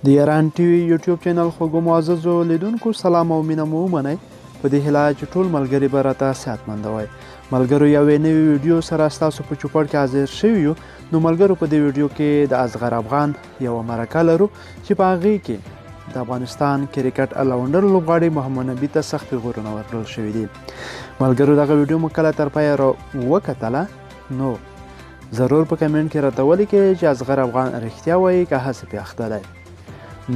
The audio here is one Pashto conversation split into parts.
د ایران ټي وي یوټیوب چینل خوږو معززو لیدونکو سلام او مینه مو ومنئ په دې هیله چې ټول ملګري به راته صحتمند وئ. ملګرو یوې نوې ویډیو سره ستاسو په چوپړ کې حاضر شوي یو. نو ملګرو په دې ویډیو کې د اصغر افغان یوه مرکه لرو چې په هغې کې د افغانستان کرکټ الراونډر لوبغاړي محمد نبي ته سخت پیغورونه ورکړل شوي دي. ملګرو دغه ویډیو مو کله تر پایه وکتله نو ضرور په کمنټ کې راته ولیکئ چې اصغر افغان رښتیا وایي که هسې پې اخته دی.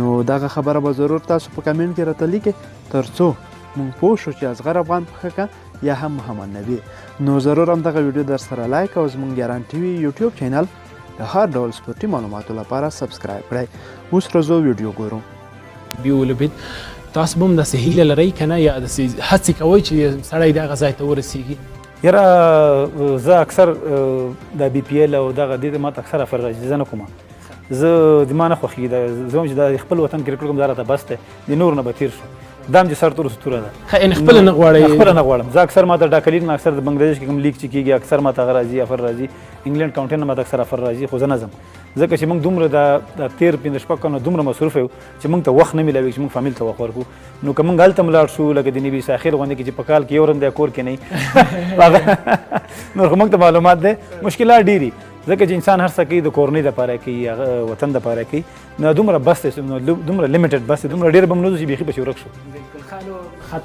نو دغه خبره به ضرور تاسو په کمنټ کې راته لیکئ تر څو موږ پوه شو چې اصغر افغان پښه که یا هم محمد نبي. نو ضرور هم دغه ویډیو در سره لایک او زموږ ایران ټي وي یوټیوب چینل د هر ډول سپورټي معلوماتو لپاره سبسکرایب کړئ. اوس راځو ویډیو ګورو. ولوبېد تاسو به هم داسې هیله لرئ که نه یا داسې هڅې کوئ چې سړی دغه ځای ته ورسیږي؟ یاره زه اکثر د بي پي ایل او دغه دې ته ماته اکثر افر راځي، زه نه کومه. زه د ما نه خوښېږي، زه وایم چې د خپل وطن کرکټ کوم دا راته بس دی، د نور نه به تېر شو. دا هم چې سر تور توره ده. یعنې خپله نه غواړئ؟ خپله نه غواړم. زه اکثر ماته ډاکلیګ نه، اکثر د بنګلادیش کې کوم لیګ چې کېږي اکثر ماته هغه راځي، افر راځي. انګلینډ کاونټي نه ماته اکثر افر راځي، خو زه نه ځم ځکه چې موږ دومره د تېر 15 کلونو دومره مصروف یو چې موږ ته وخت نه میلاوي چې موږ فامیل ته وخت ورکړو. نو که موږ هلته هم لاړ شو لکه د نبي ساخر غوندې کې چې په کال کې یو رن دی کور کې نه نور خو موږ ته معلومات دی. مشکلات ډېري ځکه چې انسان هر څه کوي د کورنۍ دپاره کوي، هغه وطن دپاره کوي. نو دومره بس دی، دومره لیمیټډ بس دی، دومره ډېر به هم نه ځو چې بیخي پسې ورک شو.